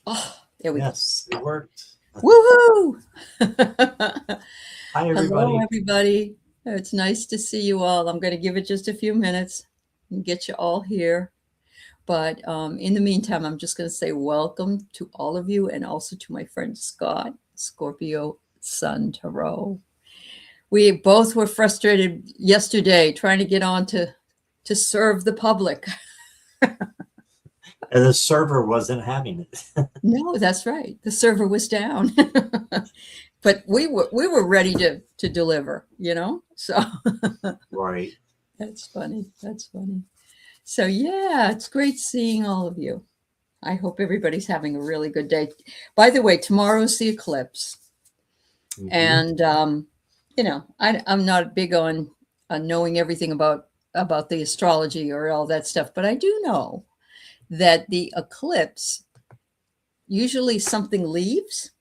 Oh, there we Yes, it worked. go. Woohoo! Hi, Hello, everybody. everybody. It's nice to see you all. I'm going to give it just a few minutes and get you all here. But in the meantime, I'm just going to say welcome to all of you and also to my friend Scott, Scorpio Sun Tarot. We both were frustrated yesterday trying to get on to serve the public. And the server wasn't having it. No, that's right. The server was down. But we were ready to deliver, you know? So Right. that's funny. That's funny. So yeah, it's great seeing all of you. I hope everybody's having a really good day. By the way, tomorrow's the eclipse. Hmm. And I'm not big on knowing everything about the astrology or all that stuff, but I do know that the eclipse usually something leaves,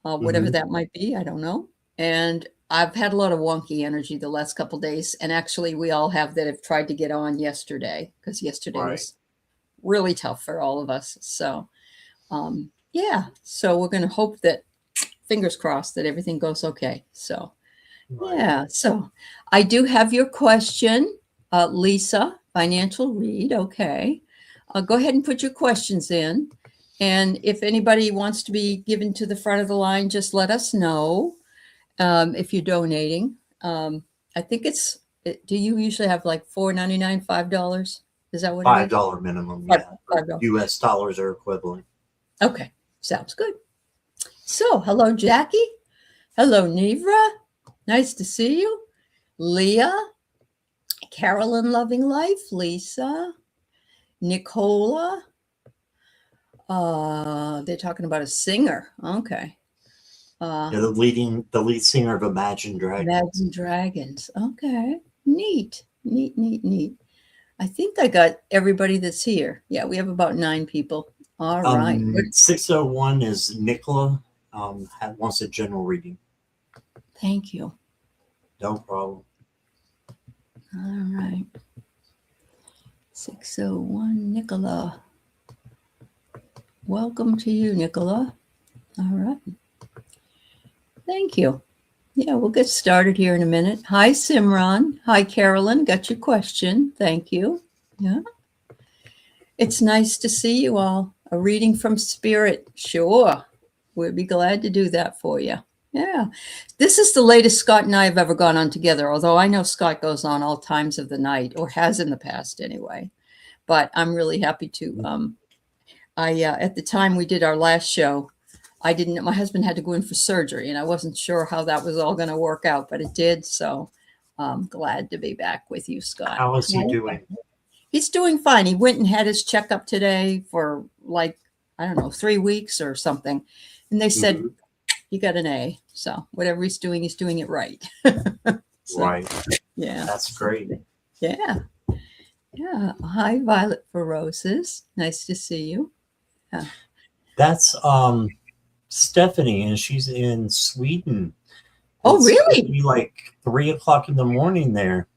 whatever Hmm. that might be. I don't know. And I've had a lot of wonky energy the last couple of days, and actually, we all have that have tried to get on yesterday because yesterday Right. was really tough for all of us. So, yeah. So we're going to hope that, fingers crossed, that everything goes okay. So, Right. yeah. So I do have your question, Lisa, financial read. Okay. Go ahead and put your questions in. And if anybody wants to be given to the front of the line, just let us know if you're donating. I think do you usually have like $4.99, $5? Is that what it is? $5 minimum, Five, yeah. Or $5. US dollars are equivalent. Okay. Sounds good. So, hello, Jackie. Hello, Nevra. Nice to see you. Leah, Carolyn Loving Life, Lisa, Nicola. They're talking about a singer. Okay. Uh, Yeah, the lead singer of Imagine Dragons. Imagine Dragons. Okay. Neat. Neat, neat, neat. I think I got everybody that's here. Yeah, we have about 9 people. All right. Good. 601 is Nicola. Wants a general reading. Thank you. No problem. All right. 601, Nicola. Welcome to you, Nicola. All right. Thank you. Yeah, we'll get started here in a minute. Hi, Simran. Hi, Carolyn. Got your question. Thank you. Yeah. It's nice to see you all. A reading from Spirit. Sure. We'd be glad to do that for you. Yeah. This is the latest Scott and I have ever gone on together, although I know Scott goes on all times of the night, or has in the past anyway. But I'm really happy to. At the time we did our last show, I didn't, my husband had to go in for surgery and I wasn't sure how that was all going to work out, but it did. So I'm glad to be back with you, Scott. How is he doing? He's doing fine. He went and had his checkup today for like, I don't know, 3 weeks or something. And they said, Hmm. you got an A. So whatever he's doing it right. So, Right. yeah. That's great. Yeah. Yeah. Hi, Violet for Roses. Nice to see you. Yeah. That's Stephanie, and she's in Sweden. Oh, It's supposed to really? be like 3 o'clock in the morning there.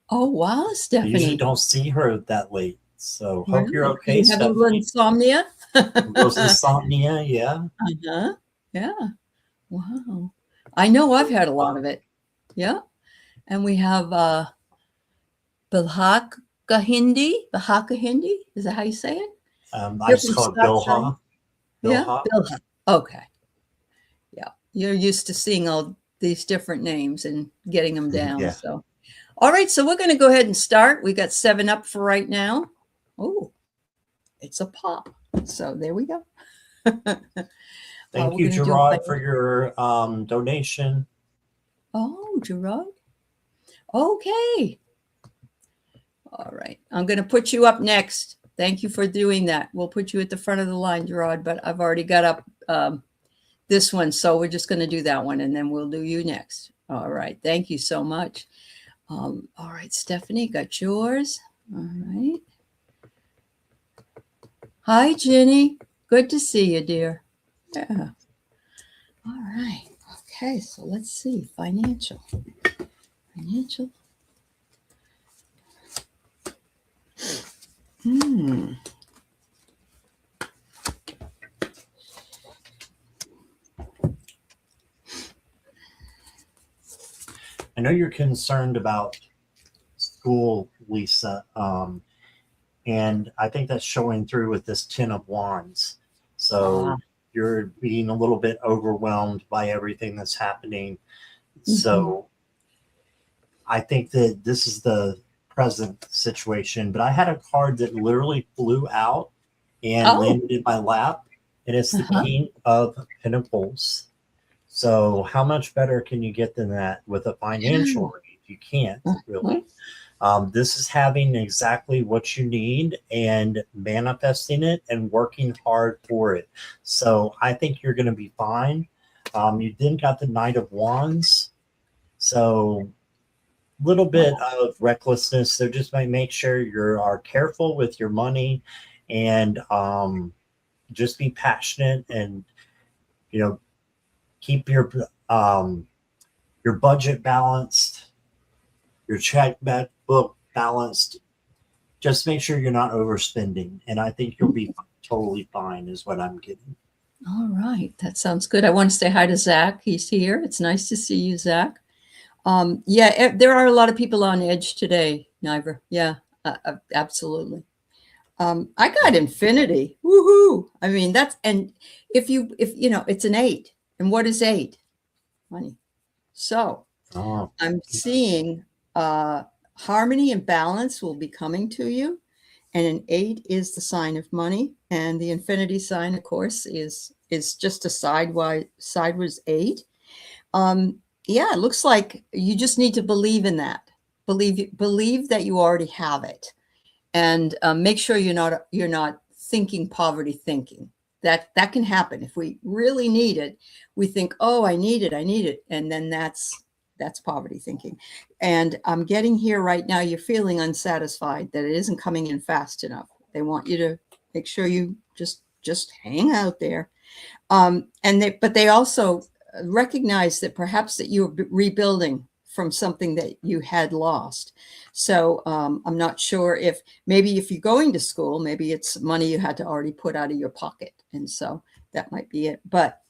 Oh, wow, I usually Stephanie. don't see her that late. So hope you're Really? okay, You have a little Stephanie. insomnia? Those insomnia, yeah. Uh-huh. Yeah. Wow. I know I've had a lot of it. Yeah. And we have Bilhaka Hindi. Bilhaka Hindi. Is that how you say it? I You're just from call it Scottsdale? Bilha. Yeah. Bilha. Bilha. Okay. Yeah. You're used to seeing all these different names and getting them down. Yeah. So, all right. So we're going to go ahead and start. We got 7 up for right now. Oh, it's a pop. So there we go. Thank We're you, going to do Gerard, a for your donation. Oh, Gerard. Okay. All right. I'm going to put you up next. Thank you for doing that. We'll put you at the front of the line, Gerard, but I've already got up this one. So we're just going to do that one and then we'll do you next. All right. Thank you so much. All right, Stephanie, got yours. All right. Hi, Jenny. Good to see you, dear. Yeah. All right. Okay. So let's see. Financial. Hmm. know you're concerned about school, Lisa. And I think that's showing through with this Ten of Wands. So you're being a little bit overwhelmed by everything that's happening. So I think that this is the present situation. But I had a card that literally flew out and landed in my lap, and it's the King of Pentacles. So how much better can you get than that with a financial read? You can't really. This is having exactly what you need and manifesting it and working hard for it. So I think you're going to be fine. You then got the Knight of Wands. So little bit of recklessness. So just make sure you are careful with your money and just be passionate and, keep your budget balanced, your checkbook balanced. Just make sure you're not overspending. And I think you'll be totally fine is what I'm getting. All right. That sounds good. I want to say hi to Zach. He's here. It's nice to see you, Zach. There are a lot of people on edge today, Niver. Yeah, absolutely. I got infinity. Woohoo. I mean, if it's an 8. And what is 8? Money. So I'm seeing harmony and balance will be coming to you. And an 8 is the sign of money. And the infinity sign, of course, is just a sideways 8. It looks like you just need to believe in that. Believe that you already have it, and make sure you're not thinking poverty thinking. That can happen if we really need it. We think, oh, I need it, and then that's poverty thinking. And I'm getting here right now. You're feeling unsatisfied that it isn't coming in fast enough. They want you to make sure you just hang out there. But they also recognize that perhaps that you're rebuilding from something that you had lost. So I'm not sure if you're going to school, maybe it's money you had to already put out of your pocket. And so that might be it. But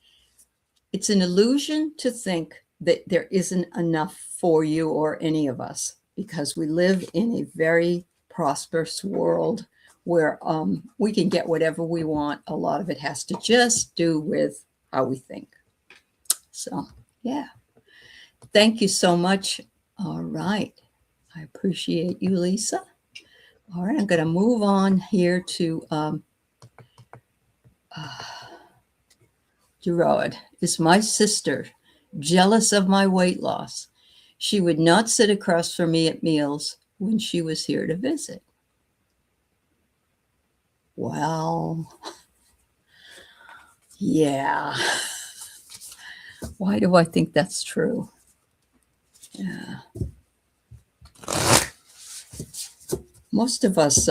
it's an illusion to think that there isn't enough for you or any of us, because we live in a very prosperous world where we can get whatever we want. A lot of it has to just do with how we think. So, yeah. Thank you so much. All right. I appreciate you, Lisa. All right. I'm going to move on here to Gerard. Is my sister jealous of my weight loss? She would not sit across from me at meals when she was here to visit. Well, yeah. Why do I think that's true? Yeah. Most of us,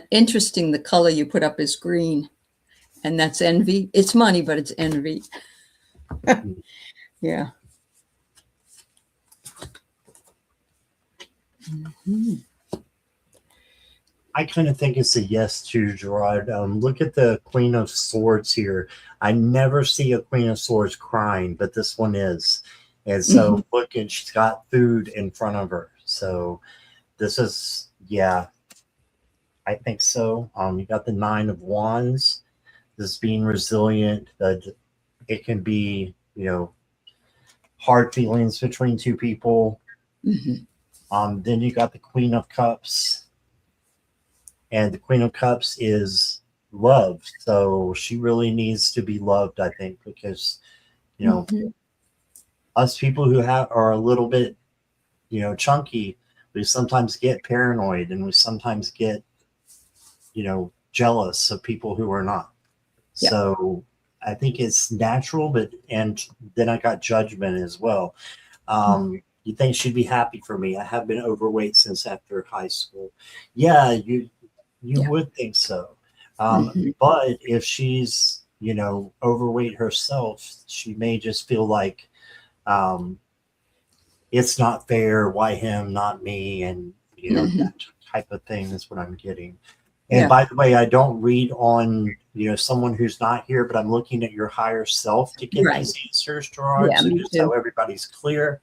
interesting, the color you put up is green, and that's envy. It's money, but it's envy. Yeah. I kind of think it's a yes to Gerard. Look at the Queen of Swords here. I never see a Queen of Swords crying, but this one is. And so look, and she's got food in front of her. So this is, yeah, I think so. You got the Nine of Wands. This being resilient. It can be, hard feelings between two people. Then you got the Queen of Cups. And the Queen of Cups is love. So she really needs to be loved, I think, because, us people who are a little bit, chunky, we sometimes get paranoid and we sometimes get, jealous of people who are not. Yeah. So I think it's natural, and then I got judgment as well. You think she'd be happy for me? I have been overweight since after high school. Yeah, you would think so. But if she's, overweight herself, she may just feel like it's not fair. Why him, not me? And, that type of thing is what I'm getting. And by the way, I don't read on, someone who's not here, but I'm looking at your higher self to get these answers, Gerard. So just so everybody's clear.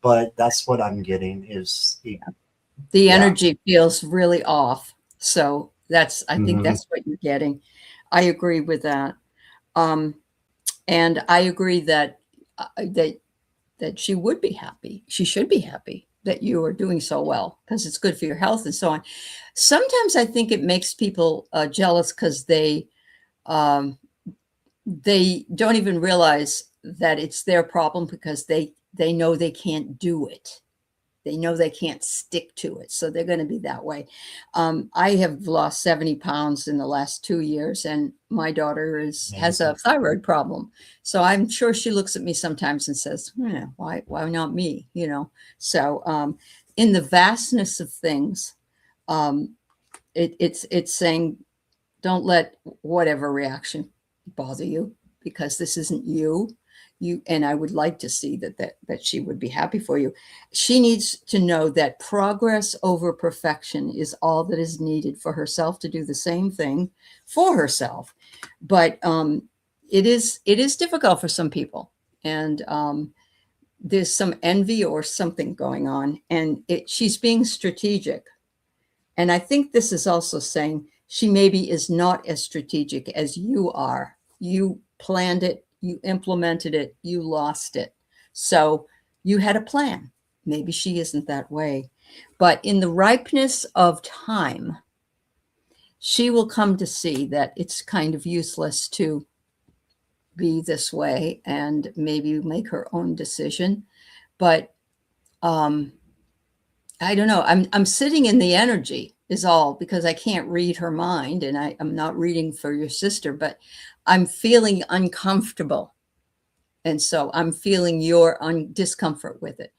but that's what I'm getting is, The yeah. energy feels really off. So I think Mhm. that's what you're getting. I agree with that. Um, and I agree that that she would be happy. She should be happy that you are doing so well because it's good for your health and so on. Sometimes I think it makes people jealous because um, they don't even realize that it's their problem because they know they can't do it. They know they can't stick to it, so they're going to be that way. I have lost 70 pounds in the last 2 years, and my daughter has a Amazing. thyroid problem. So I'm sure she looks at me sometimes and says, why not me? So in the vastness of things, um, it's saying, don't let whatever reaction bother you because this isn't you. And I would like to see that she would be happy for you. She needs to know that progress over perfection is all that is needed for herself to do the same thing for herself. But it is difficult for some people, and there's some envy or something going on, and she's being strategic. And I think this is also saying she maybe is not as strategic as you are. You planned it, you implemented it, you lost it. So you had a plan. Maybe she isn't that way. But in the ripeness of time, she will come to see that it's kind of useless to be this way and maybe make her own decision. But um, I don't know. I'm sitting in the energy is all because I can't read her mind and I'm not reading for your sister, but I'm feeling uncomfortable. And so I'm feeling your discomfort with it.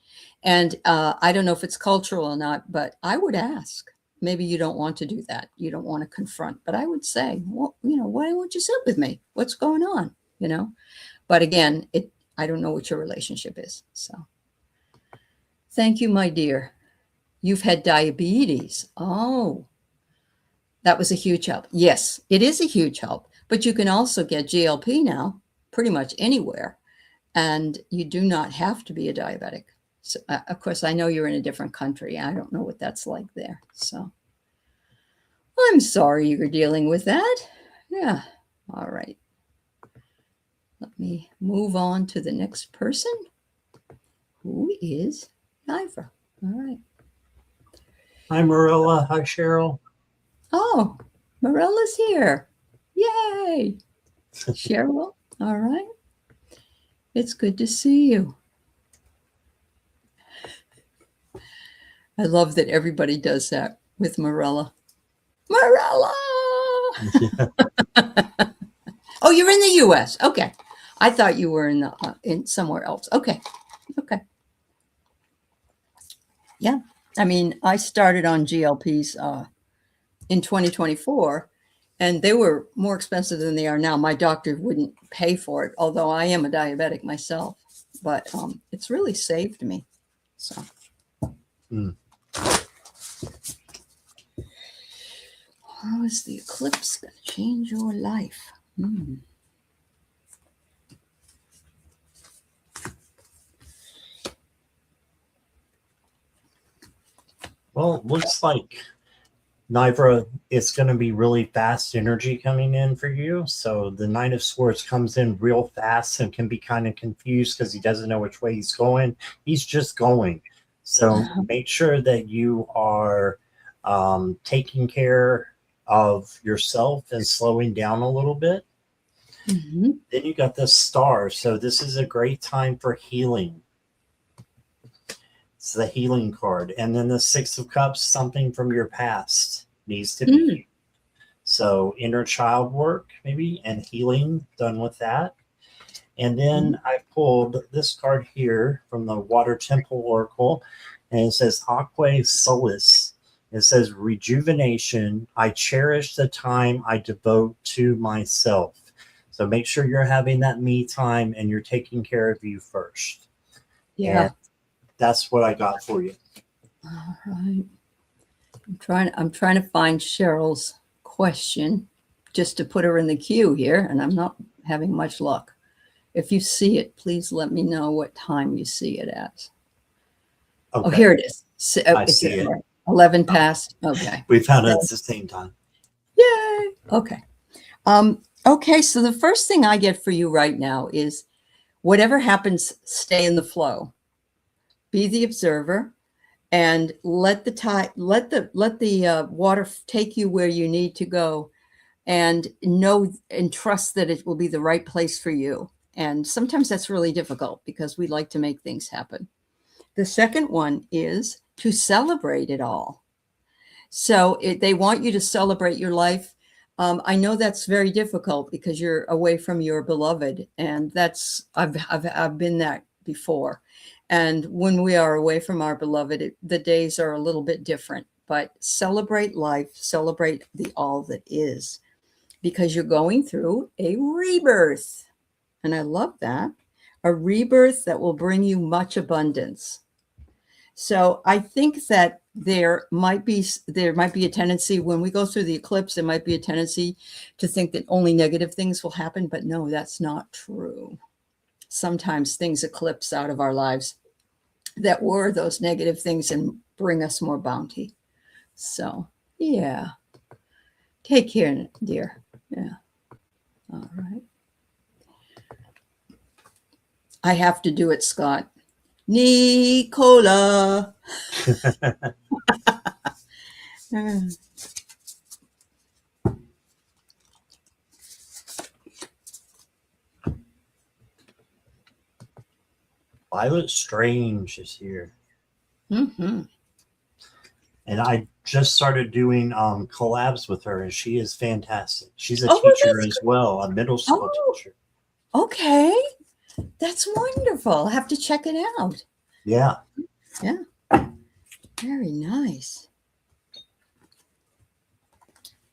And I don't know if it's cultural or not, but I would ask. Maybe you don't want to do that. You don't want to confront, but I would say, well, why won't you sit with me? What's going on? But again, I don't know what your relationship is. So thank you, my dear. You've had diabetes. Oh, that was a huge help. Yes, it is a huge help, but you can also get GLP now pretty much anywhere, and you do not have to be a diabetic. So, of course, I know you're in a different country. I don't know what that's like there. So I'm sorry you're dealing with that. Yeah. All right. Let me move on to the next person, who is Ivra. All right. Hi, Marilla. Hi, Cheryl. Oh, Morella's here. Yay. Cheryl. All right. It's good to see you. I love that everybody does that with Morella. Morella! Yeah. Oh, you're in the U.S. Okay. I thought you were in somewhere else. Okay. Okay. Yeah. I mean, I started on GLPs in 2024, and they were more expensive than they are now. My doctor wouldn't pay for it, although I am a diabetic myself. But it's really saved me. So. Mm. How is the eclipse going to change your life? Well, it looks like Nivra, it's going to be really fast energy coming in for you. So the Knight of Swords comes in real fast and can be kind of confused because he doesn't know which way he's going. He's just going. So make sure that you are taking care of yourself and slowing down a little bit. Mm-hmm. Then you got the Star. So this is a great time for healing. It's the healing card. And then the Six of Cups, something from your past needs to be so inner child work maybe and healing done with that. And then I pulled this card here from the Water Temple Oracle, and it says Aquae Solis. It says rejuvenation. I cherish the time I devote to myself. So make sure you're having that me time and you're taking care of you first. Yeah. And that's what I got for you. All right. I'm trying to find Cheryl's question just to put her in the queue here, and I'm not having much luck. If you see it, please let me know what time you see it at. Oh, Okay, here it is. So, I it's see it. 11 past. Okay. We found it at the same time. Yay. Okay. Okay. So the first thing I get for you right now is whatever happens, stay in the flow. Be the observer and let the tide, let the water take you where you need to go, and know and trust that it will be the right place for you. And sometimes that's really difficult because we like to make things happen. The second one is to celebrate it all. So they want you to celebrate your life. I know that's very difficult because you're away from your beloved, and that's I've been that before. And when we are away from our beloved, the days are a little bit different. But celebrate life, celebrate the all that is, because you're going through a rebirth, and I love that, a rebirth that will bring you much abundance. So I think that there might be a tendency when we go through the eclipse, there might be a tendency to think that only negative things will happen, but no, that's not true. Sometimes things eclipse out of our lives that were those negative things and bring us more bounty. So yeah, take care, dear. Yeah. All right. I have to do it, Scott. Nicola. Violet Strange is here. Mm-hmm. And I just started doing collabs with her, and she is fantastic. She's a Oh, teacher that's as well, a middle school teacher. okay. That's wonderful. I'll have to check it out. Yeah. Yeah. Very nice.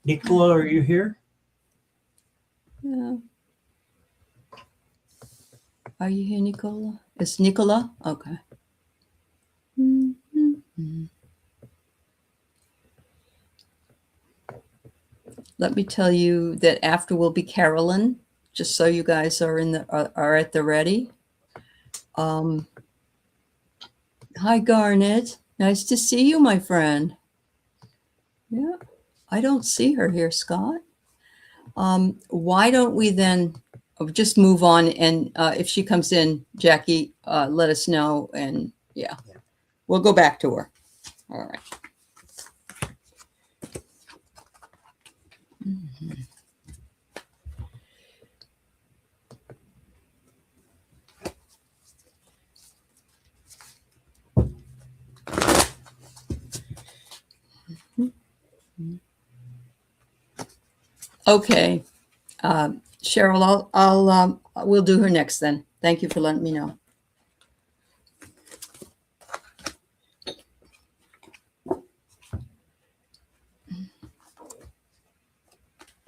Nicola, are you here? Yeah. Are you here, Nicola? It's Nicola? Okay. Mm-hmm. Let me tell you that after will be Carolyn, just so you guys are are at the ready. Hi, Garnet. Nice to see you, my friend. Yeah, I don't see her here, Scott. Why don't we then just move on? And if she comes in, Jackie, let us know. And yeah, we'll go back to her. All right. Mm-hmm. Okay. Cheryl, we'll do her next then. Thank you for letting me know.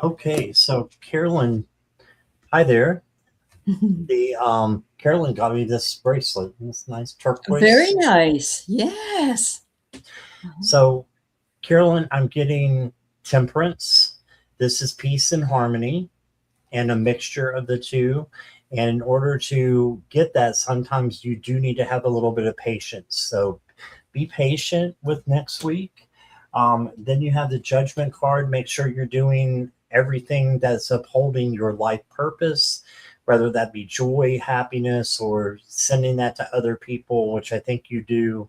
Okay, so Carolyn, hi there. The Carolyn got me this bracelet. This nice turquoise. Very nice. Yes. So, Carolyn, I'm getting temperance. This is peace and harmony, and a mixture of the two. And in order to get that, sometimes you do need to have a little bit of patience. So be patient with next week. Then you have the judgment card. Make sure you're doing everything that's upholding your life purpose, whether that be joy, happiness, or sending that to other people, which I think you do.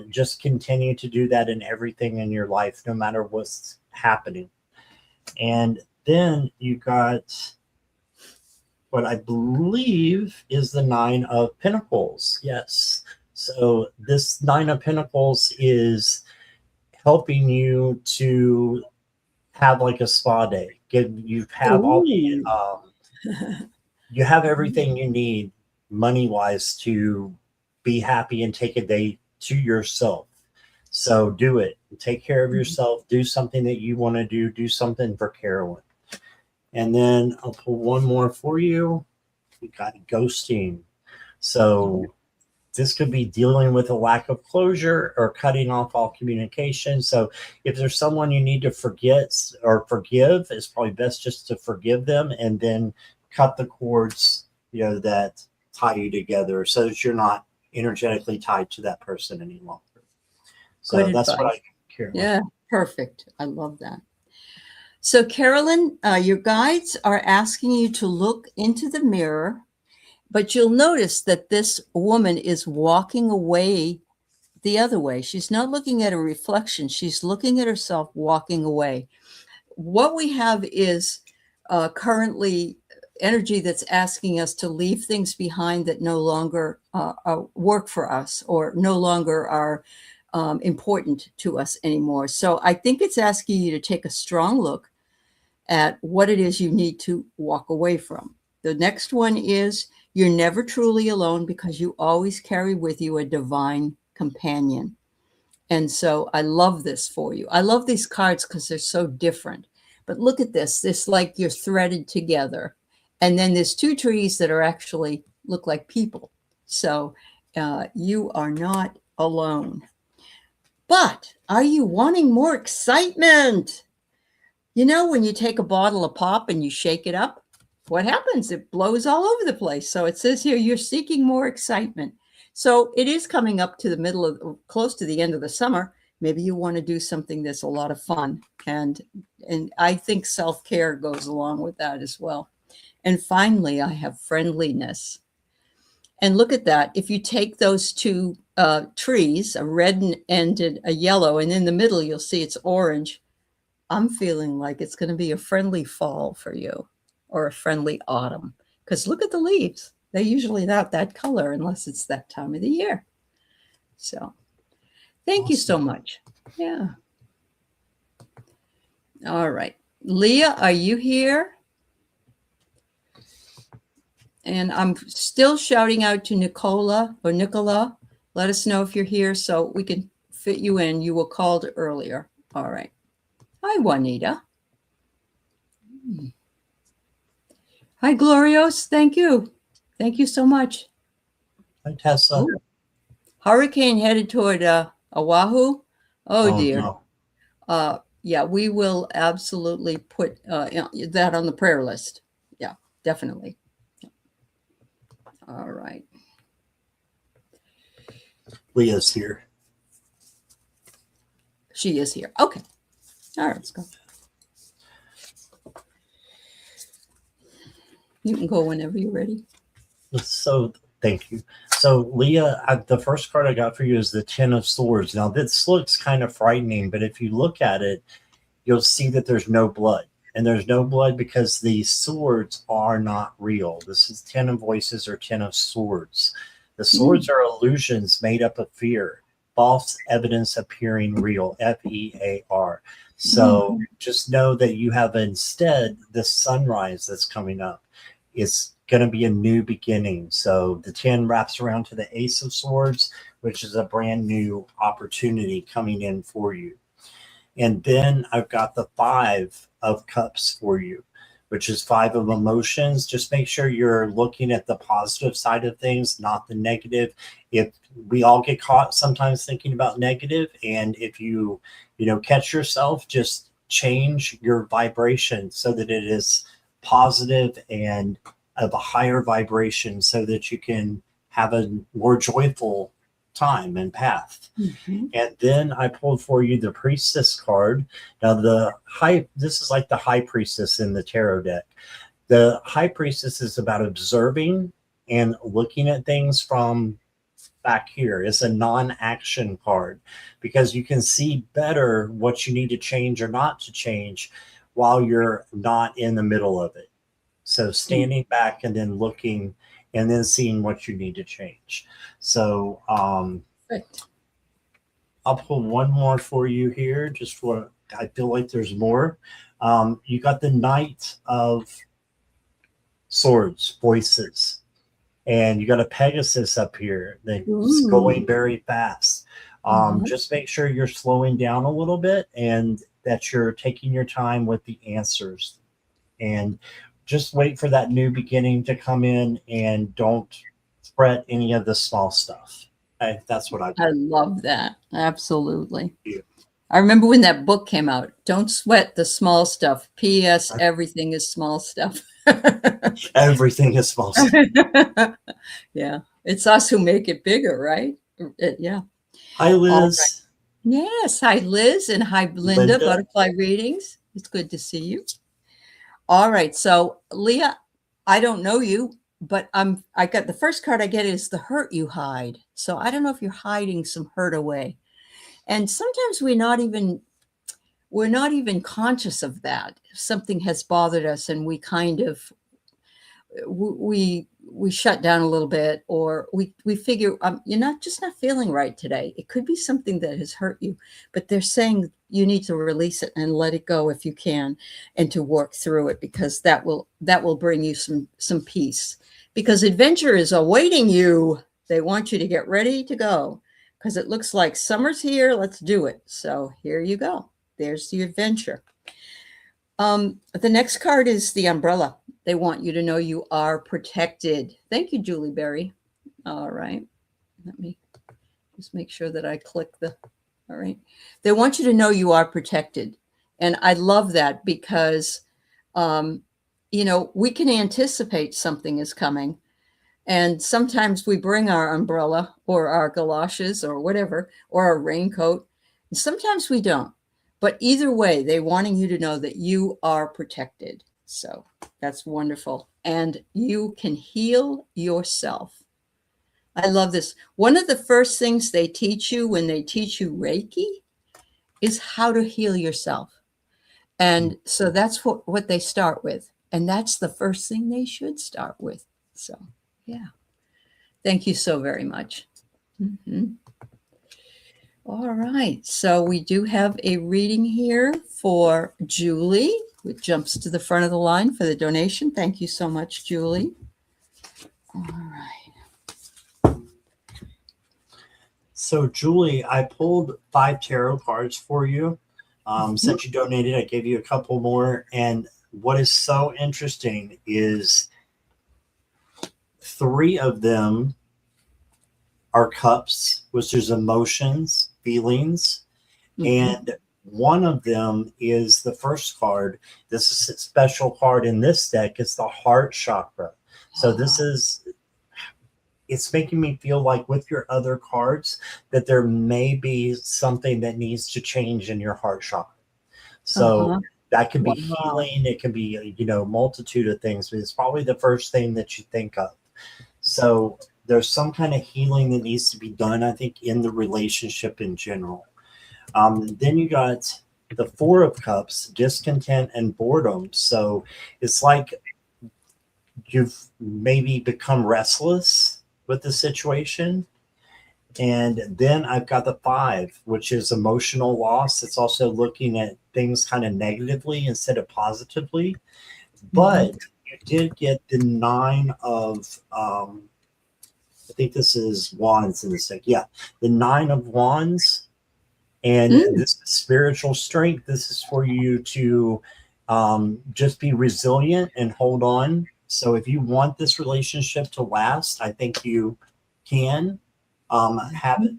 Just continue to do that in everything in your life, no matter what's happening. And then you got what I believe is the Nine of Pentacles. Yes. So this Nine of Pentacles is helping you to have like a spa day. You have all the you have everything you need money wise to be happy and take a day to yourself. So do it. Take care of yourself. Do something that you want to do. Do something for Carolyn. And then I'll pull one more for you. We got ghosting. So this could be dealing with a lack of closure or cutting off all communication. So if there's someone you need to forget or forgive, it's probably best just to forgive them and then cut the cords, that tie you together so that you're not energetically tied to that person any longer. So Good that's what advice. I care. Yeah, perfect. I love that. So, Carolyn, your guides are asking you to look into the mirror, but you'll notice that this woman is walking away the other way. She's not looking at a reflection. She's looking at herself walking away. What we have is currently energy that's asking us to leave things behind that no longer work for us or no longer are important to us anymore. So I think it's asking you to take a strong look at what it is you need to walk away from. The next one is you're never truly alone because you always carry with you a divine companion. And so I love this for you. I love these cards because they're so different. But look at this. This like you're threaded together. And then there's two trees that are actually look like people. So you are not alone. But are you wanting more excitement? You know, when you take a bottle of pop and you shake it up, what happens? It blows all over the place. So it says here, you're seeking more excitement. So it is coming up to the middle of, close to the end of the summer. Maybe you want to do something that's a lot of fun. And I think self-care goes along with that as well. And finally, I have friendliness. And look at that. If you take those two trees, a red and a yellow, and in the middle, you'll see it's orange. I'm feeling like it's going to be a friendly fall for you or a friendly autumn because look at the leaves. They're usually not that color unless it's that time of the year. So thank you so much. Yeah. All right. Leah, are you here? And I'm still shouting out to Nicola. Let us know if you're here so we can fit you in. You were called earlier. All right. Hi, Juanita. Hi, Glorios. Thank you. Thank you so much. Hi, Tessa. Oh. Hurricane headed toward Oahu. Oh, dear. No. Yeah, we will absolutely put that on the prayer list. Yeah, definitely. All right. Leah's here. She is here. Okay. All right, let's go. You can go whenever you're ready. So thank you. So Leah, the first card I got for you is the Ten of Swords. Now this looks kind of frightening, but if you look at it, you'll see that there's no blood. And there's no blood because the swords are not real. This is 10 of Voices or 10 of Swords. The swords are illusions made up of fear, false evidence appearing real, F-E-A-R. So just know that you have instead the sunrise that's coming up. It's going to be a new beginning. So the 10 wraps around to the Ace of Swords, which is a brand new opportunity coming in for you. And then I've got the 5 of Cups for you, which is 5 of emotions. Just make sure you're looking at the positive side of things, not the negative. If we all get caught sometimes thinking about negative, and if you catch yourself, just change your vibration so that it is positive and of a higher vibration so that you can have a more joyful time and path. And then I pulled for you the Priestess card. Now this is like the High Priestess in the tarot deck. The High Priestess is about observing and looking at things from back here. It's a non-action card because you can see better what you need to change or not to change while you're not in the middle of it. So standing back and then looking and then seeing what you need to change. So I'll pull one more for you here. Just for, I feel like there's more. You got the Knight of Swords, Voices. And you got a Pegasus up here that's going very fast. Just make sure you're slowing down a little bit and that you're taking your time with the answers. And just wait for that new beginning to come in and don't fret any of the small stuff. That's what I love that. Absolutely. Yeah. I remember when that book came out, Don't Sweat the Small Stuff. P.S. Everything is small stuff. Everything is small stuff. Yeah. It's us who make it bigger, right? Yeah. Hi, All right. Liz. Yes. Hi, Liz, and hi, Linda, Linda. Butterfly Readings. It's good to see you. All right. So, Leah, I don't know you, but I got the first card I get is the hurt you hide. So I don't know if you're hiding some hurt away. And sometimes we're not even conscious of that. Something has bothered us and we kind of we shut down a little bit, or we figure you're not feeling right today. It could be something that has hurt you, but they're saying you need to release it and let it go if you can, and to work through it, because that will bring you some peace, because adventure is awaiting you. They want you to get ready to go, because it looks like summer's here. Let's do it. So here you go. There's the adventure. The next card is the umbrella. They want you to know you are protected. Thank you, Julie Berry. All right. Let me just make sure that I click all right. They want you to know you are protected. And I love that because, we can anticipate something is coming. And sometimes we bring our umbrella or our galoshes or whatever, or our raincoat. And sometimes we don't. But either way, they're wanting you to know that you are protected. So that's wonderful. And you can heal yourself. I love this. One of the first things they teach you when they teach you Reiki is how to heal yourself. And so that's what they start with. And that's the first thing they should start with. So, yeah. Thank you so very much. Mm-hmm. All right. So we do have a reading here for Julie, which jumps to the front of the line for the donation. Thank you so much, Julie. All right. So, Julie, I pulled 5 tarot cards for you. Since you donated, I gave you a couple more. And what is so interesting is 3 of them are cups, which is emotions, feelings. And one of them is the first card. This is a special card in this deck. It's the heart chakra. So it's making me feel like with your other cards that there may be something that needs to change in your heart chakra. So that can be healing. It can be, multitude of things, but it's probably the first thing that you think of. So there's some kind of healing that needs to be done, I think, in the relationship in general. Then you got the 4 of cups, discontent and boredom. So it's like you've maybe become restless with the situation. And then I've got the 5, which is emotional loss. It's also looking at things kind of negatively instead of positively. But you did get the 9 of, I think this is wands in this deck. Yeah, the 9 of wands. And this is spiritual strength. This is for you to just be resilient and hold on. So if you want this relationship to last, I think you can have it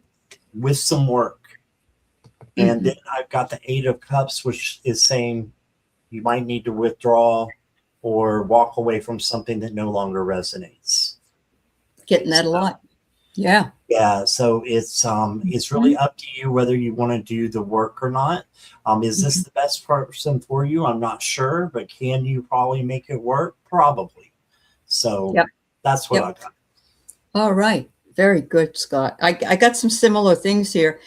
with some work. And then I've got the 8 of cups, which is saying you might need to withdraw or walk away from something that no longer resonates. Getting that a lot. Yeah. Yeah. So it's really up to you whether you want to do the work or not. Is this the best person for you? I'm not sure, but can you probably make it work? Probably. So that's what I got. All right. Very good, Scott. I got some similar things here.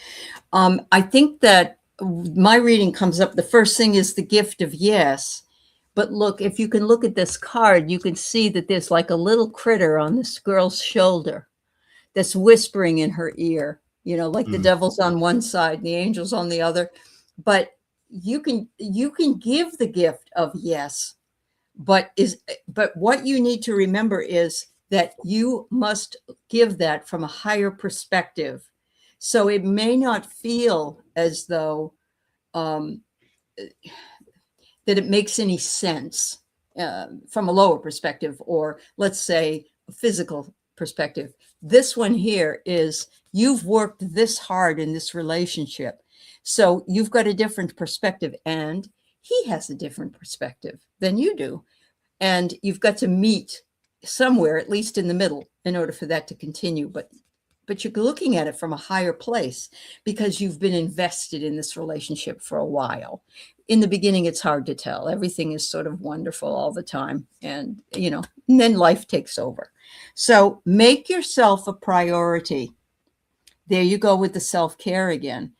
I think that my reading comes up. The first thing is the gift of yes. But look, if you can look at this card, you can see that there's like a little critter on this girl's shoulder that's whispering in her ear, like the devil's on one side and the angel's on the other. But you can give the gift of yes, but what you need to remember is that you must give that from a higher perspective. So it may not feel as though that it makes any sense from a lower perspective, or let's say a physical perspective. This one here is you've worked this hard in this relationship. So you've got a different perspective, and he has a different perspective than you do. And you've got to meet somewhere, at least in the middle, in order for that to continue. But you're looking at it from a higher place because you've been invested in this relationship for a while. In the beginning, it's hard to tell. Everything is sort of wonderful all the time. And, and then life takes over. So make yourself a priority. There you go with the self-care again.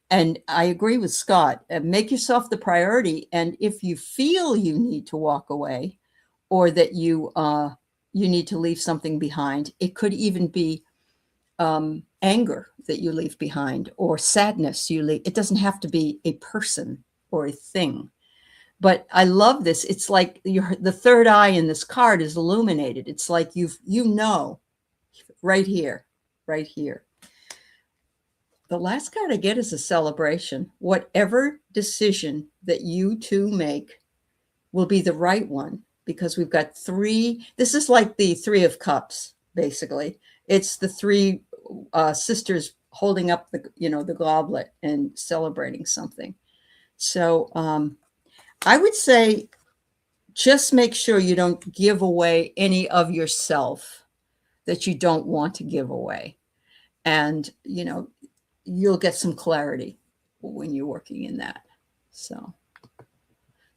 And I agree with Scott. Make yourself the priority. And if you feel you need to walk away or that you need to leave something behind, it could even be anger that you leave behind or sadness you leave. It doesn't have to be a person or a thing. But I love this. It's like the third eye in this card is illuminated. It's like right here, right here. The last card I get is a celebration. Whatever decision that you two make will be the right one, because we've got three. This is like the Three of Cups, basically. It's the three sisters holding up the goblet and celebrating something. So I would say just make sure you don't give away any of yourself that you don't want to give away. And, you'll get some clarity when you're working in that. So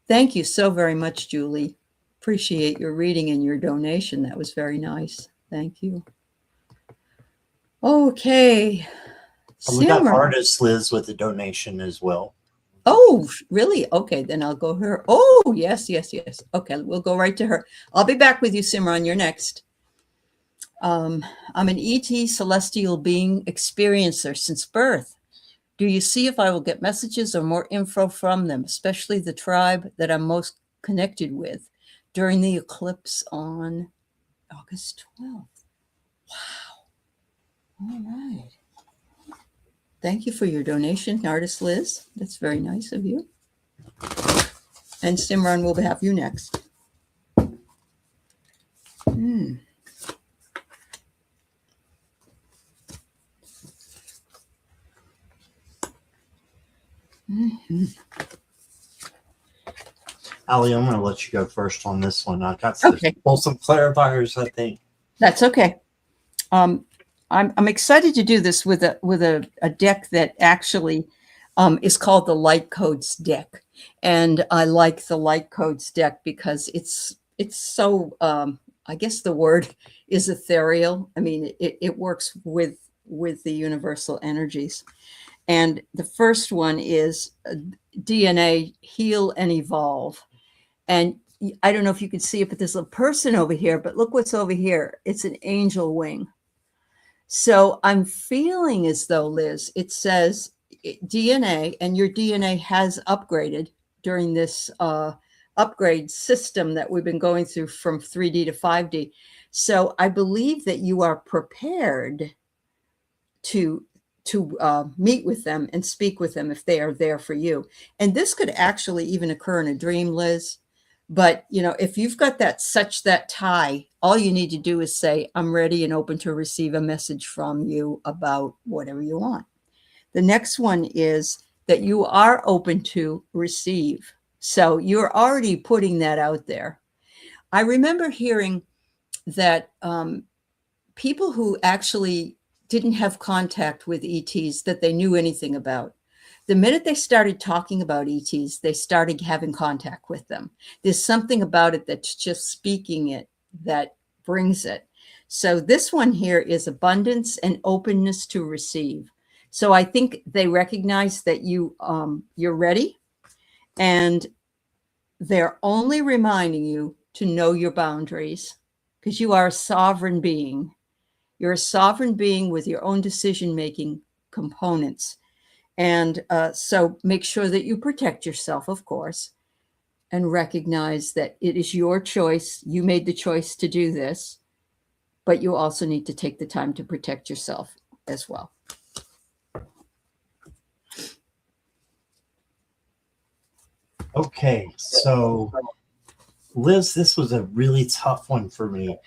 thank you so very much, Julie. Appreciate your reading and your donation. That was very nice. Thank you. Okay. We got artist Liz with a donation as well. Oh, really? Okay, then I'll go her. Oh, yes. Okay, we'll go right to her. I'll be back with you, Simran. You're next. I'm an ET celestial being experiencer since birth. Do you see if I will get messages or more info from them, especially the tribe that I'm most connected with during the eclipse on August 12th? Wow. All right. Thank you for your donation, Artist Liz. That's very nice of you. And Simran will have you next. Ali, I'm going to let you go first on this one. I got to pull some clarifiers, I think. That's okay. I'm excited to do this with a deck that actually is called the Light Codes deck, and I like the Light Codes deck because it's so I guess the word is ethereal. I mean, it works with the universal energies. And the first one is DNA, heal and evolve. And I don't know if you can see it, but there's a person over here, but look what's over here. It's an angel wing. So I'm feeling as though, Liz, it says DNA, and your DNA has upgraded during this upgrade system that we've been going through from 3D to 5D. So I believe that you are prepared to meet with them and speak with them if they are there for you. And this could actually even occur in a dream, Liz. But, if you've got that tie, all you need to do is say, I'm ready and open to receive a message from you about whatever you want. The next one is that you are open to receive. So you're already putting that out there. I remember hearing that people who actually didn't have contact with ETs that they knew anything about, the minute they started talking about ETs, they started having contact with them. There's something about it that's just speaking it that brings it. So this one here is abundance and openness to receive. So I think they recognize that you're ready, and they're only reminding you to know your boundaries, because you are a sovereign being. You're a sovereign being with your own decision-making components. And so make sure that you protect yourself, of course, and recognize that it is your choice. You made the choice to do this, but you also need to take the time to protect yourself as well. Okay, so Liz, this was a really tough one for me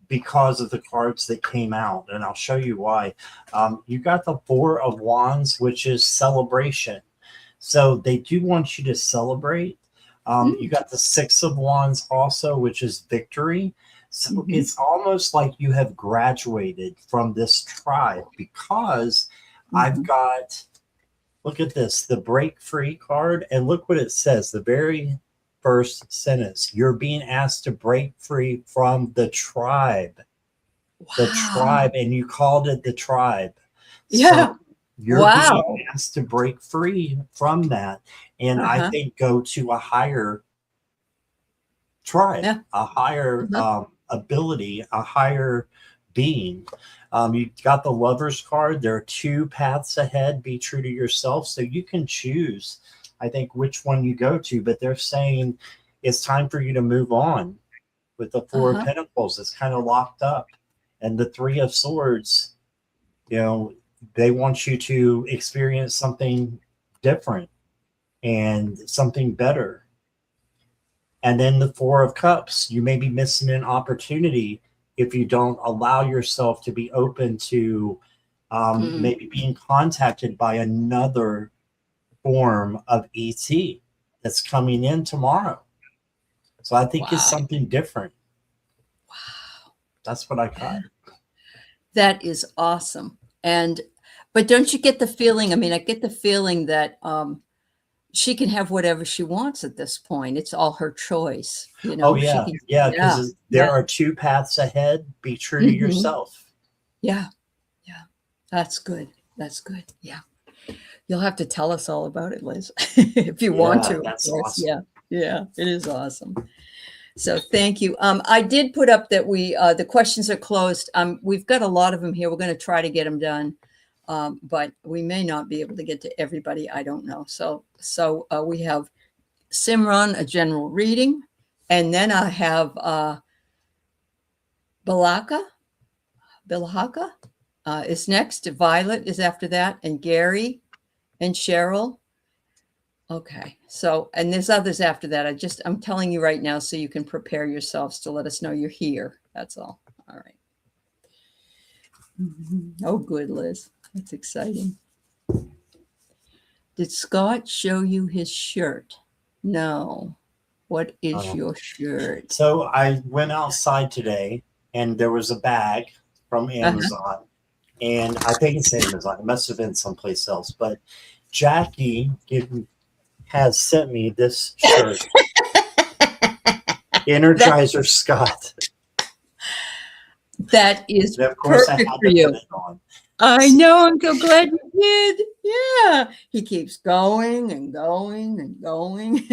because of the cards that came out, and I'll show you why. You got the Four of Wands, which is celebration. So they do want you to celebrate. You got the Six of Wands also, which is victory. So it's almost like you have graduated from this tribe because I've got, look at this, the break free card, and look what it says. The very first sentence, you're being asked to break free from the tribe. The Wow. tribe, and you called it the tribe. Yeah. So you're Wow. being asked to break free from that. And I Uh-huh. think go to a higher tribe, Yeah. a higher Uh-huh. ability, a higher being. You got the lover's card. There are two paths ahead. Be true to yourself. So you can choose, I think, which one you go to, but they're saying it's time for you to move on with the Four of Uh-huh. Pentacles. It's kind of locked up. And the Three of Swords, you know, they want you to experience something different and something better. And then the Four of Cups, you may be missing an opportunity if you don't allow yourself to be open to Mm. maybe being contacted by another form of ET that's coming in tomorrow. So I think it's Wow. something different. Wow. That's what I got. That is awesome. And but don't you get the feeling, I mean, I get the feeling that she can have whatever she wants at this point. It's all her choice, you Oh, know. She yeah. can, Yeah. yeah. Because there Yeah. are two paths ahead. Be true to Hmm. yourself. Yeah. Yeah. That's good. That's good. Yeah. You'll have to tell us all about it, Liz, if you want Yeah. to, of That's course. awesome. Yeah. Yeah. It is awesome. So thank you. I did put up that the questions are closed. We've got a lot of them here. We're going to try to get them done. But we may not be able to get to everybody. I don't know. So we have Simran, a general reading, and then I have Balaka, Bilhaka is next. Violet is after that, and Gary and Cheryl. Okay. So, and there's others after that. I'm telling you right now so you can prepare yourselves to let us know you're here. That's all. All right. Oh, good, Liz. That's exciting. Did Scott show you his shirt? No. What is Um, your shirt? so I went outside today and there was a bag from Uh-huh. Amazon. And I think it's Amazon. It must have been someplace else. But Jackie has sent me this shirt, That Energizer Scott. that is And of course, I perfect had for to put you. it on. I know. I'm so glad you did. Yeah. He keeps going and going and going.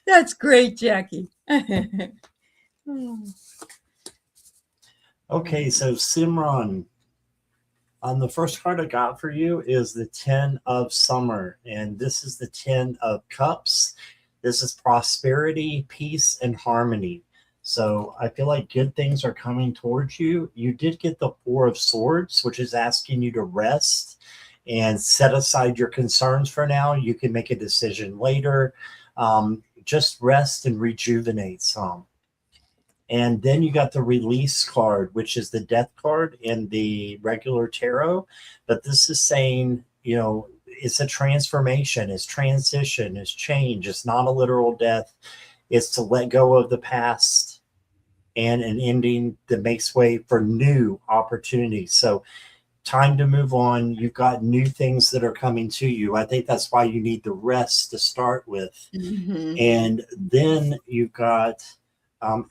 That's great, Jackie. Oh, Okay, so Simran, the first card I got for you is the 10 of Summer, and this is the 10 of Cups. This is prosperity, peace, and harmony. So I feel like good things are coming towards you. You did get the Four of Swords, which is asking you to rest and set aside your concerns for now. You can make a decision later. Just rest and rejuvenate some. And then you got the release card, which is the death card in the regular tarot. But this is saying, you know, it's a transformation, it's transition, it's change. It's not a literal death. It's to let go of the past and an ending that makes way for new opportunities. So, time to move on. You've got new things that are coming to you. I think that's why you need the rest to start with. mhm. And then you've got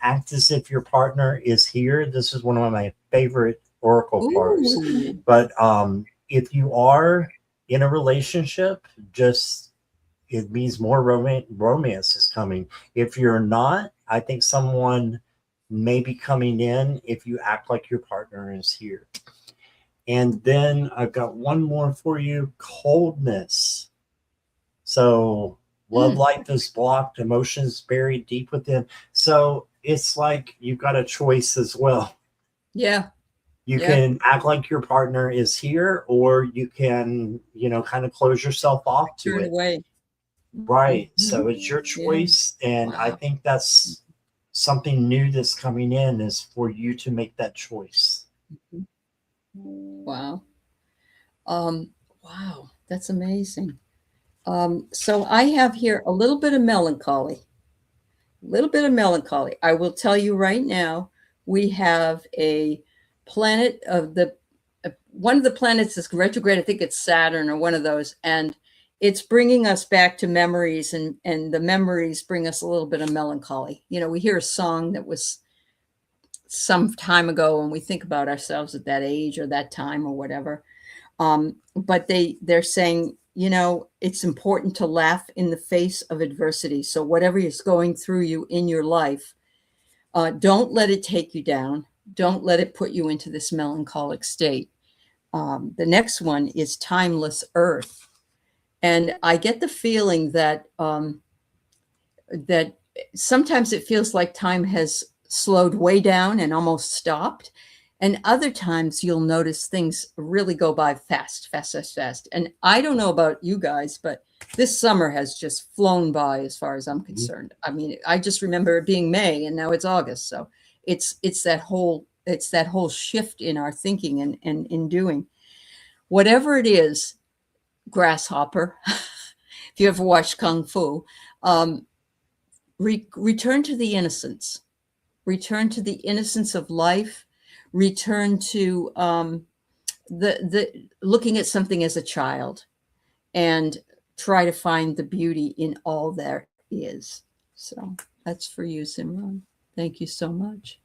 act as if your partner is here. This is one of my favorite oracle cards. Ooh. But if you are in a relationship, just it means more romance is coming. If you're not, I think someone may be coming in if you act like your partner is here. And then I've got one more for you, coldness. So love Mm. life is blocked, emotions buried deep within. So it's like you've got a choice as well. Yeah. You Yeah. can act like your partner is here, or you can, kind of close yourself off to Turn it. away. Right. Mhm. So it's your Yeah. choice. And I Wow. think that's something new that's coming in is for you to make that choice. Wow. Wow. That's amazing. So I have here a little bit of melancholy. little bit of melancholy. I will tell you right now, we have a planet of the one of the planets is retrograde. I think it's Saturn or one of those, and it's bringing us back to memories, and the memories bring us a little bit of melancholy. You know, we hear a song that was some time ago, and we think about ourselves at that age or that time or whatever. But they're saying, you know, it's important to laugh in the face of adversity. So whatever is going through you in your life, don't let it take you down. Don't let it put you into this melancholic state. The next one is timeless earth. And I get the feeling that that sometimes it feels like time has slowed way down and almost stopped. And other times you'll notice things really go by fast, fast, fast, fast. And I don't know about you guys, but this summer has just flown by as far as I'm concerned. I mean, I just remember it being May and now it's August. So it's that whole shift in our thinking and in doing. Whatever it is, grasshopper, if you ever watched Kung Fu, return to the innocence. Return to the innocence of life. Return to the looking at something as a child, and try to find the beauty in all there is. So that's for you, Simran. Thank you so much.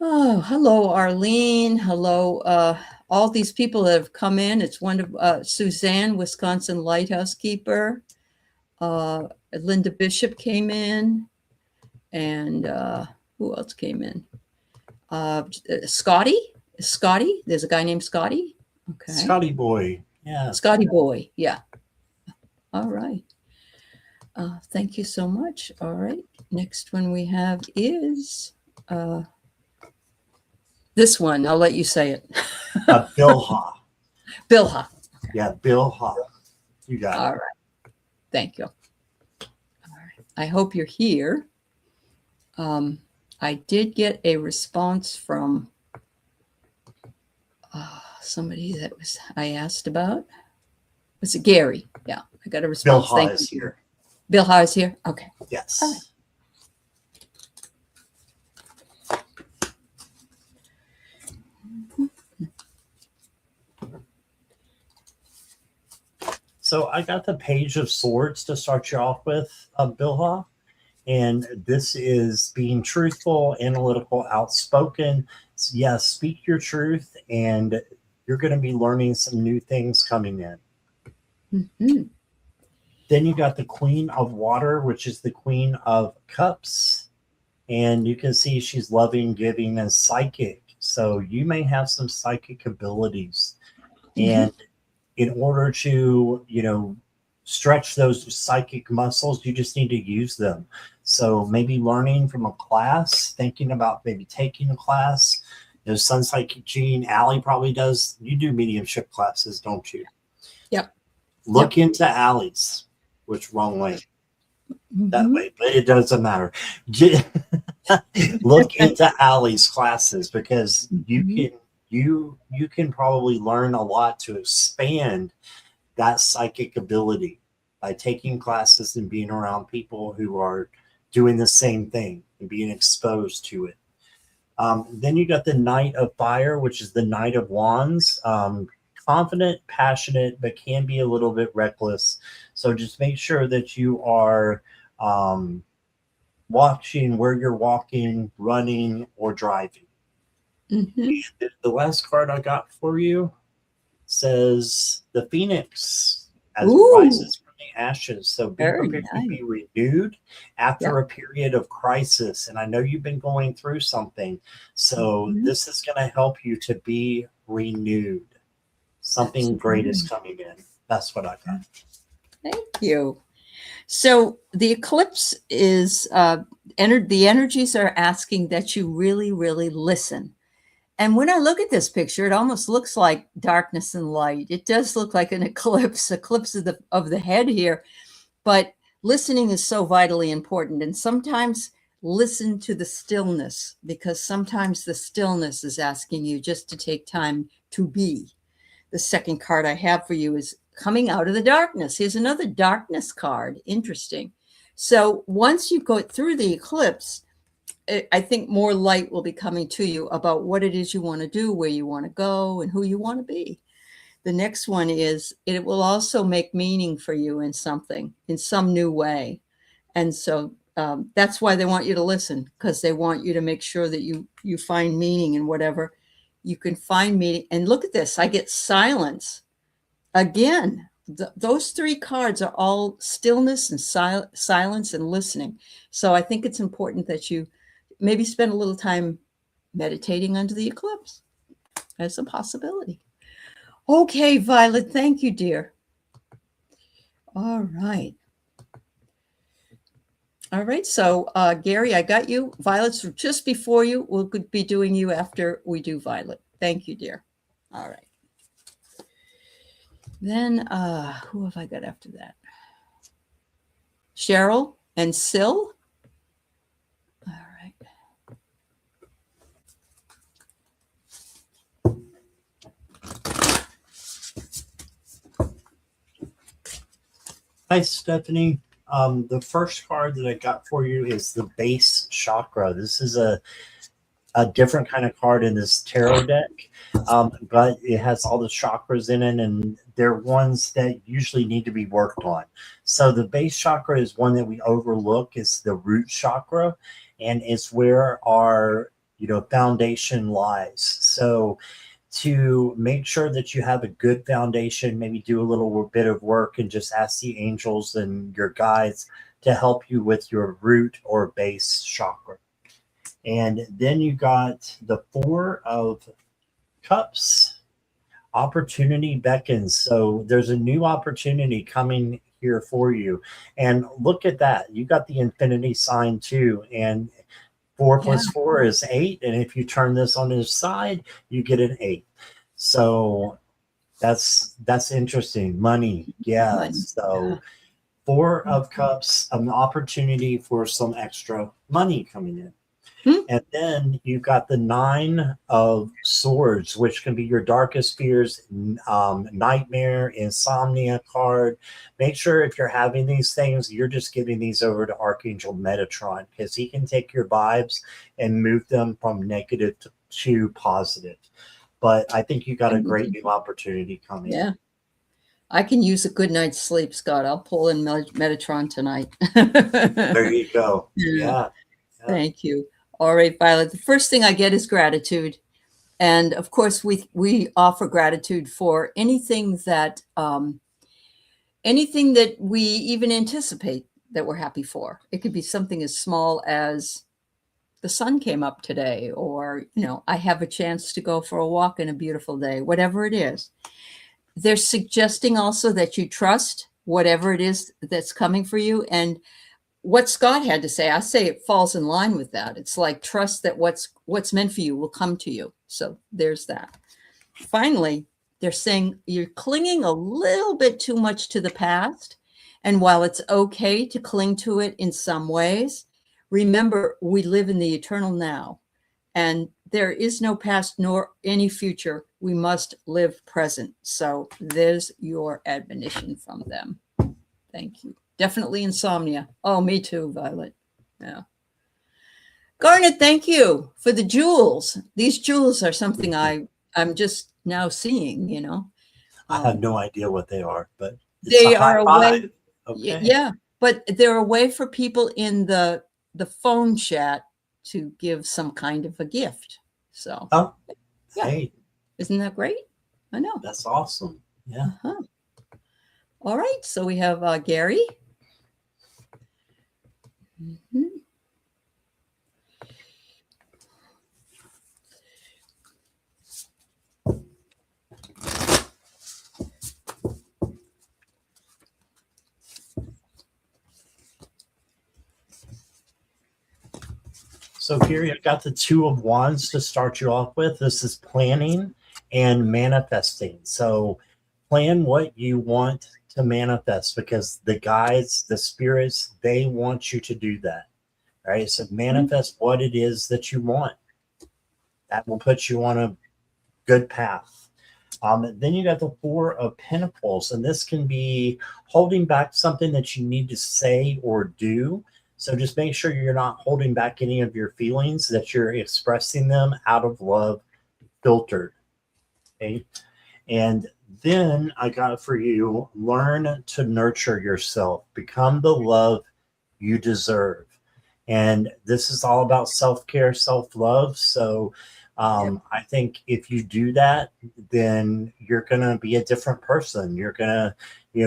Oh, hello, Arlene. Hello, all these people that have come in. It's wonderful. Suzanne, Wisconsin Lighthouse Keeper. Linda Bishop came in. And who else came in? Scotty? Scotty? There's a guy named Scotty. Okay. Scotty boy. Yeah. Scotty boy. Yeah. All right. Thank you so much. All right. Next one we have is this one. I'll let you say it. Bill Ha. Bill Ha. Yeah, Bill Ha. You got it. All right. Thank you. All right. I hope you're here. I did get a response from somebody that I asked about. Was it Gary? Yeah, I got a response. Bill Ha is here. Bill Ha is here? Okay. Yes. All right. So I got the Page of Swords to start you off with, Bill Ha. And this is being truthful, analytical, outspoken. So yes, speak your truth, and you're going to be learning some new things coming in. Mm-hmm. Then you got the Queen of Water, which is the Queen of Cups. And you can see she's loving, giving, and psychic. So you may have some psychic abilities. Mm-hmm. And in order to, stretch those psychic muscles, you just need to use them. So maybe learning from a class, thinking about maybe taking a class. Sun Psychic Gene, Allie probably does. You do mediumship classes, don't you? Yep. Look into Allie's, which wrong way. Mm-hmm. That way, but it doesn't matter. Look into Allie's classes, because you can probably learn a lot to expand that psychic ability by taking classes and being around people who are doing the same thing and being exposed to it. Then you got the Knight of Fire, which is the Knight of Wands. Confident, passionate, but can be a little bit reckless. So just make sure that you are watching where you're walking, running, or driving. Mm-hmm. The last card I got for you says the Phoenix as it rises from the ashes. So be prepared to be renewed after a period of crisis. And I know you've been going through something. So this is going to help you to be renewed. Something great is coming in. That's what I got. Thank you. So the eclipse is the energies are asking that you really, really listen. And when I look at this picture, it almost looks like darkness and light. It does look like an eclipse of the head here, but listening is so vitally important. And sometimes listen to the stillness, because sometimes the stillness is asking you just to take time to be. The second card I have for you is coming out of the darkness. Here's another darkness card. Interesting. So once you go through the eclipse, I think more light will be coming to you about what it is you want to do, where you want to go, and who you want to be. The next one is it will also make meaning for you in something, in some new way. And so that's why they want you to listen, because they want you to make sure that you find meaning in whatever you can find meaning. And look at this, I get silence again. Those three cards are all stillness and silence and listening. So I think it's important that you maybe spend a little time meditating under the eclipse as a possibility. Okay, Violet, thank you, dear. All right. All right, so Gary, I got you. Violet's just before you. We'll be doing you after we do Violet. Thank you, dear. All right. Then who have I got after that? Cheryl and Syl. All right. Hi, Stephanie. The first card that I got for you is the base chakra. This is a different kind of card in this tarot deck, but it has all the chakras in it, and they're ones that usually need to be worked on. So the base chakra is one that we overlook. It's the root chakra, and it's where our foundation lies. So to make sure that you have a good foundation, maybe do a little bit of work and just ask the angels and your guides to help you with your root or base chakra. And then you got the Four of Cups. Opportunity beckons. So there's a new opportunity coming here for you. And look at that. You got the infinity sign too. And 4 plus 4 is 8. And if you turn this on its side, you get an 8. So that's interesting. Money. Yeah. Money. So Four of Cups, an opportunity for some extra money coming in. And then you've got the Nine of Swords, which can be your darkest fears, nightmare, insomnia card. Make sure if you're having these things, you're just giving these over to Archangel Metatron, because he can take your vibes and move them from negative to positive. But I think you got a great new opportunity coming. Yeah. I can use a good night's sleep, Scott. I'll pull in Metatron tonight. There you go. Yeah. Thank you. All right, Violet. The first thing I get is gratitude. And of course, we offer gratitude for anything that we even anticipate that we're happy for. It could be something as small as the sun came up today, or, I have a chance to go for a walk in a beautiful day, whatever it is. They're suggesting also that you trust whatever it is that's coming for you. And what Scott had to say, I say it falls in line with that. It's like trust that what's meant for you will come to you. So there's that. Finally, they're saying you're clinging a little bit too much to the past. And while it's okay to cling to it in some ways, remember, we live in the eternal now. And there is no past nor any future. We must live present. So there's your admonition from them. Thank you. Definitely insomnia. Oh, me too, Violet. Yeah. Garnet, thank you for the jewels. These jewels are something I'm just now seeing, I have no idea what they are, but they are a way. Okay. Yeah, but they're a way for people in the phone chat to give some kind of a gift. So, yeah. Hey, isn't that great? I know. That's awesome. Yeah. Uh-huh. All right, so we have Gary. Mm-hmm. So Gary, I've got the Two of Wands to start you off with. This is planning and manifesting. So plan what you want to manifest, because the guides, the spirits, they want you to do that. All right. So manifest what it is that you want. That will put you on a good path. Then you got the Four of Pentacles, and this can be holding back something that you need to say or do. So just make sure you're not holding back any of your feelings, that you're expressing them out of love, filtered. Okay. And then I got for you, learn to nurture yourself, become the love you deserve. And this is all about self-care, self-love. So Yep. I think if you do that, then you're going to be a different person. You're going to,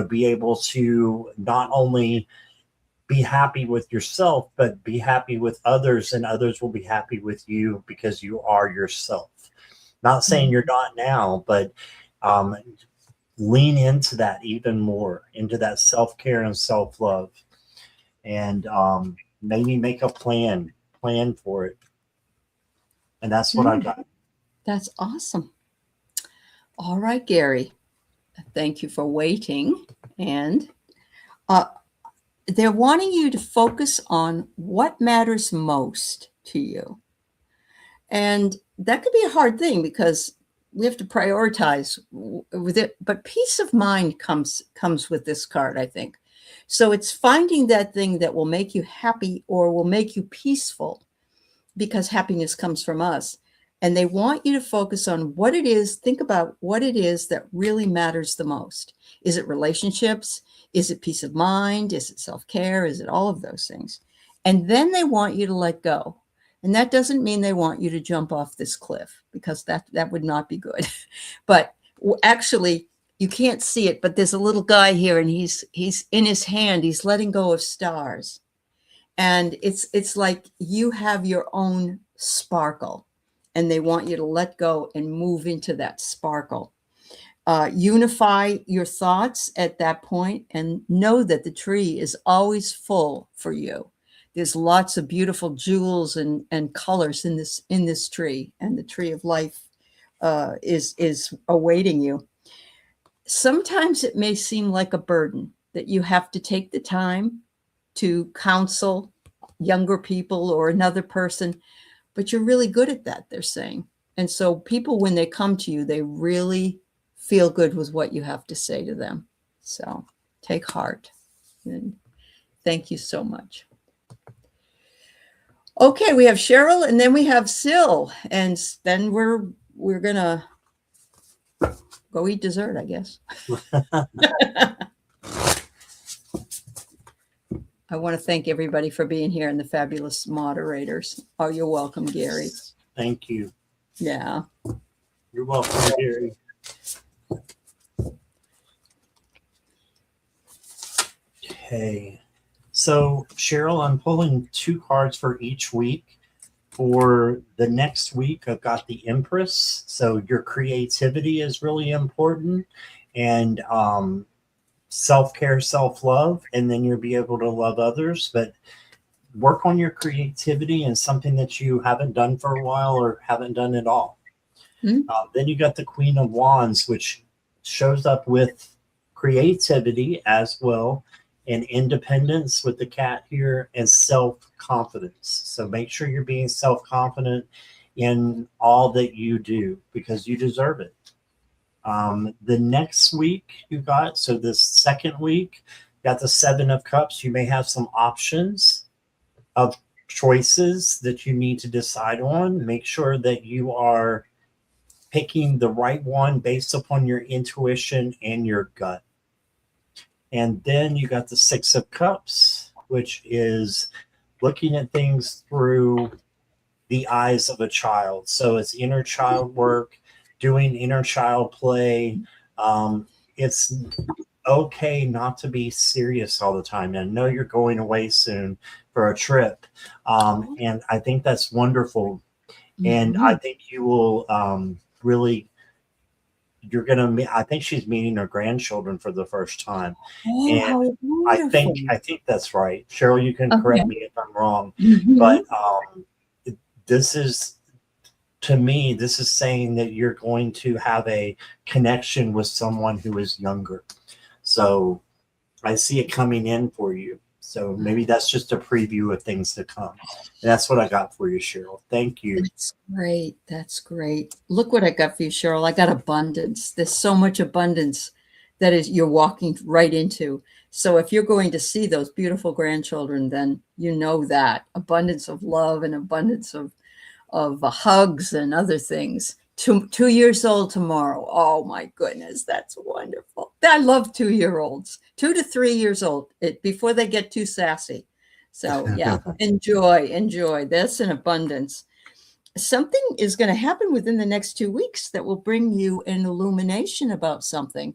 be able to not only be happy with yourself, but be happy with others, and others will be happy with you because you are yourself. Not saying you're not now, but um, lean into that even more, into that self-care and self-love, and maybe make a plan for it. And that's what I got. That's awesome. All right, Gary. Thank you for waiting. And uh, they're wanting you to focus on what matters most to you. And that could be a hard thing because we have to prioritize with it. But peace of mind comes with this card, I think. So it's finding that thing that will make you happy or will make you peaceful, because happiness comes from us. And they want you to focus on what it is. Think about what it is that really matters the most. Is it relationships? Is it peace of mind? Is it self-care? Is it all of those things? And then they want you to let go. And that doesn't mean they want you to jump off this cliff, because that would not be good. But actually, you can't see it, but there's a little guy here, and he's in his hand, he's letting go of stars. And it's like you have your own sparkle, and they want you to let go and move into that sparkle. Unify your thoughts at that point, and know that the tree is always full for you. There's lots of beautiful jewels and colors in this tree, and the tree of life is awaiting you. Sometimes it may seem like a burden that you have to take the time to counsel younger people or another person, but you're really good at that, they're saying. And so people, when they come to you, they really feel good with what you have to say to them. So take heart, and thank you so much. Okay, we have Cheryl, and then we have Sil, and then we're gonna go eat dessert, I guess. I want to thank everybody for being here, and the fabulous moderators. Oh, you're welcome, Gary. Thank you. Yeah. You're welcome, Gary. Okay. So, Cheryl, I'm pulling 2 cards for each week. For the next week, I've got the Empress. So your creativity is really important, and self-care, self-love, and then you'll be able to love others. But work on your creativity and something that you haven't done for a while or haven't done at all. Then you got the Queen of Wands, which shows up with creativity as well, and independence with the cat here, and self-confidence. So make sure you're being self-confident in all that you do, because you deserve it. The next week you got, so this second week, got the Seven of Cups. You may have some options of choices that you need to decide on. Make sure that you are picking the right one based upon your intuition and your gut. And then you got the Six of Cups, which is looking at things through the eyes of a child. So it's inner child work, doing inner child play. It's okay not to be serious all the time. And I know you're going away soon for a trip. And I think that's wonderful. And I think you will really, you're going to meet, I think she's meeting her grandchildren for the first time. Oh, And how wonderful. I think that's right. Cheryl, you can correct me if I'm wrong, but this is, to me, this is saying that you're going to have a connection with someone who is younger. So I see it coming in for you. So maybe that's just a preview of things to come. And that's what I got for you, Cheryl. Thank you. That's great. That's great. Look what I got for you, Cheryl. I got abundance. There's so much abundance that is you're walking right into. So if you're going to see those beautiful grandchildren, then you know that abundance of love and abundance of hugs and other things. 2 years old tomorrow. Oh my goodness, that's wonderful. I love 2-year-olds, 2 to 3 years old, before they get too sassy. So yeah, enjoy this in abundance. Something is going to happen within the next 2 weeks that will bring you an illumination about something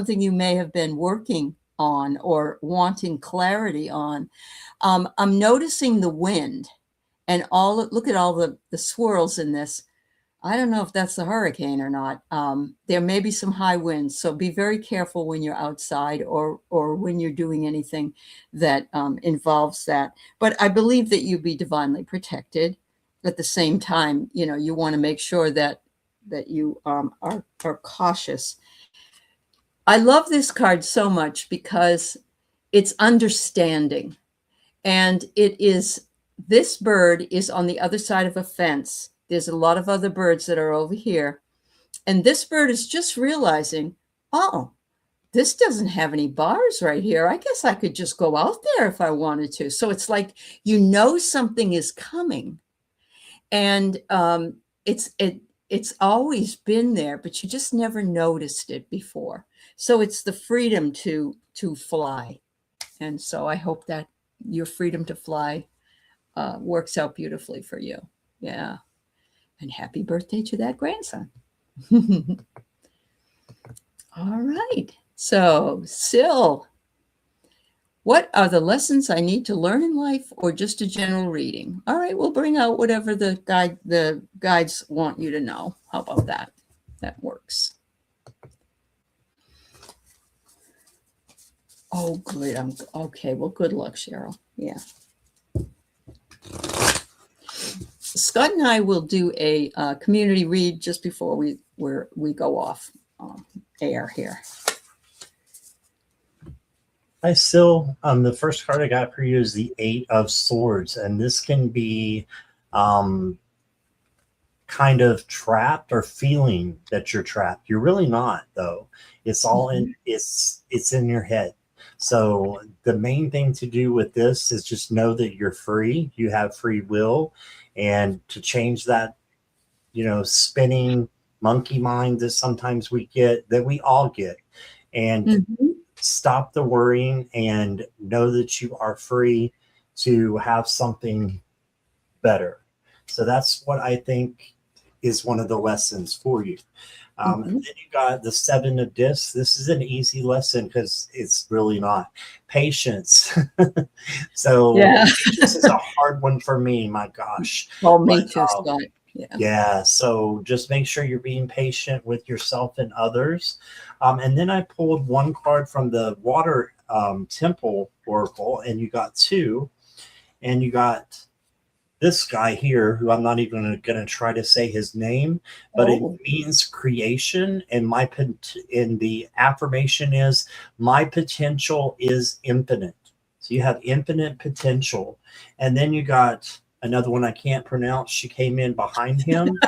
you may have been working on or wanting clarity on. I'm noticing the wind and look at all the swirls in this. I don't know if that's the hurricane or not. There may be some high winds, so be very careful when you're outside or when you're doing anything that involves that. But I believe that you be divinely protected. At the same time, you want to make sure that you are cautious. I love this card so much because it's understanding, and this bird is on the other side of a fence. There's a lot of other birds that are over here. And this bird is just realizing, oh, this doesn't have any bars right here. I guess I could just go out there if I wanted to. So it's like, something is coming. And it's always been there, but you just never noticed it before. So it's the freedom to fly. And so I hope that your freedom to fly works out beautifully for you. Yeah. And happy birthday to that grandson. All right. So, Sil, what are the lessons I need to learn in life, or just a general reading? All right, we'll bring out whatever the guides want you to know. How about that? That works. Oh, good. Okay. Well, good luck, Cheryl. Yeah. Scott and I will do a community read just before we go off air here. Hi, Sil. The first card I got for you is the 8 of Swords, and this can be kind of trapped or feeling that you're trapped. You're really not, though. It's all it's in your head. So the main thing to do with this is just know that you're free. You have free will, and to change that, spinning monkey mind that sometimes we all get, and stop the worrying and know that you are free to have something better. So that's what I think is one of the lessons for you. And then you got the 7 of Discs. This is an easy lesson because it's really not. Patience. So patience is a hard one for me, my gosh. Well, me too, Scott. Yeah, so just make sure you're being patient with yourself and others. And then I pulled one card from the Water Temple Oracle, and you got 2. And you got this guy here, who I'm not even going to try to say his name, but it means creation. And the affirmation is, my potential is infinite. So you have infinite potential. And then you got another one I can't pronounce. She came in behind him.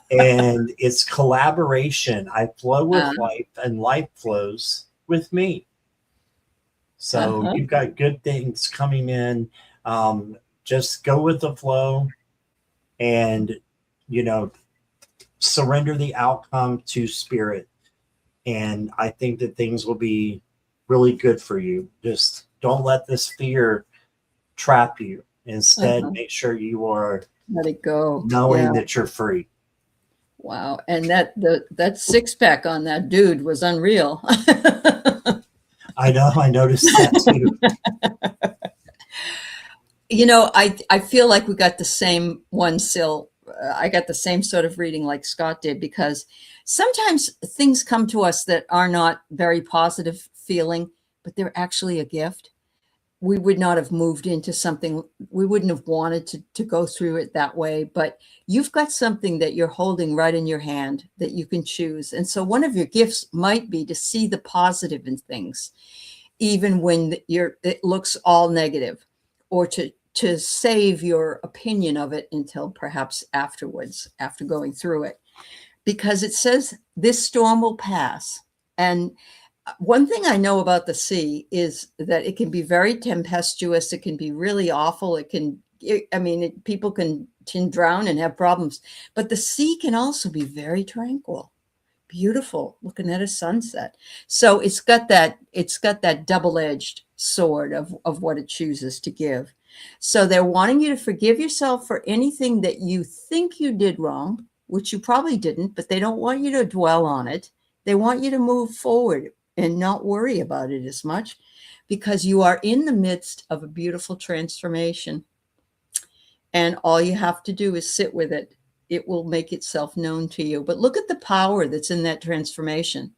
And it's collaboration. I flow with life, and life flows with me. So you've got good things coming in. Just go with the flow and, surrender the outcome to spirit. And I think that things will be really good for you. Just don't let this fear trap you. Instead, make sure you are let it go, knowing that you're free. Wow. And that 6-pack on that dude was unreal. I know. I noticed that too. I feel like we got the same one, Sil. I got the same sort of reading like Scott did, because sometimes things come to us that are not very positive feeling, but they're actually a gift. We would not have moved into something. We wouldn't have wanted to go through it that way, but you've got something that you're holding right in your hand that you can choose. And so one of your gifts might be to see the positive in things. even when it looks all negative, or to save your opinion of it until perhaps afterwards, after going through it, because it says this storm will pass. And one thing I know about the sea is that it can be very tempestuous. It can be really awful. People can drown and have problems, but the sea can also be very tranquil, beautiful, looking at a sunset. So it's got that double-edged sword of what it chooses to give. So they're wanting you to forgive yourself for anything that you think you did wrong, which you probably didn't, but they don't want you to dwell on it. They want you to move forward and not worry about it as much, because you are in the midst of a beautiful transformation. And all you have to do is sit with it. It will make itself known to you. But look at the power that's in that transformation.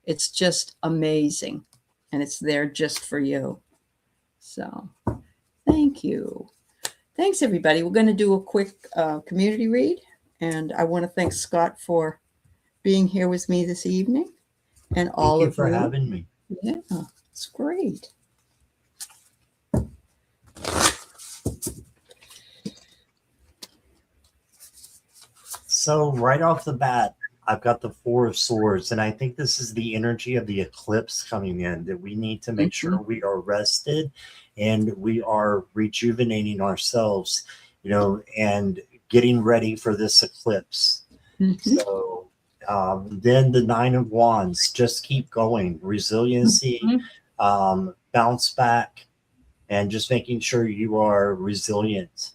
It's just amazing. And it's there just for you. So thank you. Thanks, everybody. We're going to do a quick community read. And I want to thank Scott for being here with me this evening. And all of you. Thank you for having me. Yeah, it's great. So right off the bat, I've got the Four of Swords, and I think this is the energy of the eclipse coming in, that we need to make sure we are rested and we are rejuvenating ourselves, and getting ready for this eclipse. So then the Nine of Wands, just keep going, resiliency, bounce back, and just making sure you are resilient.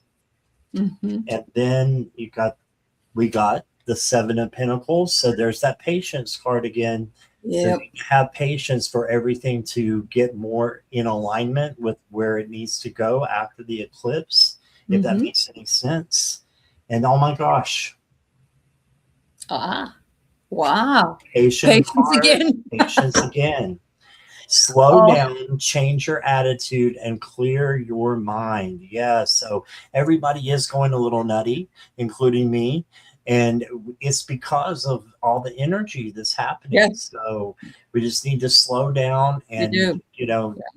And then we got the Seven of Pentacles. So there's that patience card again. Yeah. So you have patience for everything to get more in alignment with where it needs to go after the eclipse, if that makes any sense. And oh my gosh. Wow. Patience again. Patience again. Slow down, change your attitude, and clear your mind. Yeah, so everybody is going a little nutty, including me. And it's because of all the energy that's happening. Yes. So we just need to slow down and,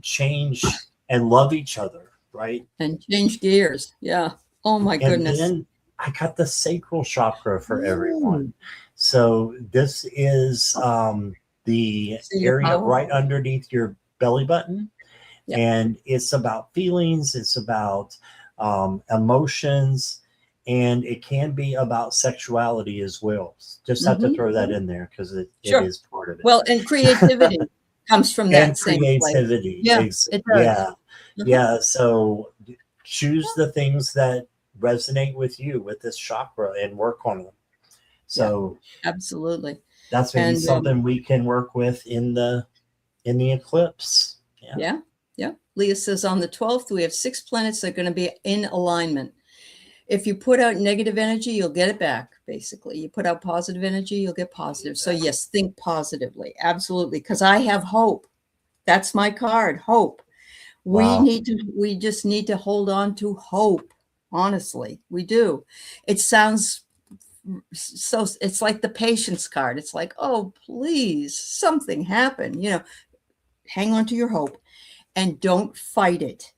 change and love each other, right? And change gears. Yeah. Oh, my goodness. And then I got the sacral chakra for everyone. So this is the area right underneath your belly button. Yep. And it's about feelings. It's about emotions. And it can be about sexuality as well. Just have to throw that in there because it is part of it. Well, and creativity comes from that and same creativity. Place. Yeah, it does. Yeah. So choose the things that resonate with you with this chakra and work on them. So absolutely. That's maybe something we can work with in the eclipse. Yeah. Leah says on the 12th, we have 6 planets that are going to be in alignment. If you put out negative energy, you'll get it back. Basically, you put out positive energy, you'll get positive. So yes, think positively. Absolutely. Because I have hope. That's my card. Hope. Wow. We just need to hold on to hope. Honestly, we do. It sounds so, it's like the patience card. It's like, oh, please, something happen. Hang on to your hope and don't fight it.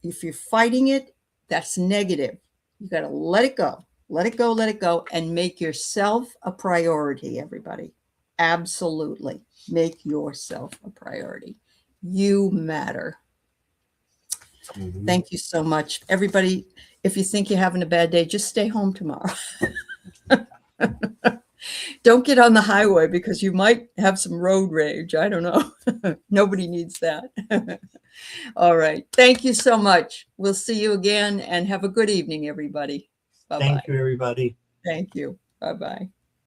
If you're fighting it, that's negative. You got to let it go, let it go, and make yourself a priority, everybody. Absolutely. Make yourself a priority. You matter. Thank you so much. Everybody, if you think you're having a bad day, just stay home tomorrow. Don't get on the highway because you might have some road rage. I don't know. Nobody needs that. All right. Thank you so much. We'll see you again and have a good evening, everybody. Bye-bye. Thank you, everybody. Thank you. Bye-bye.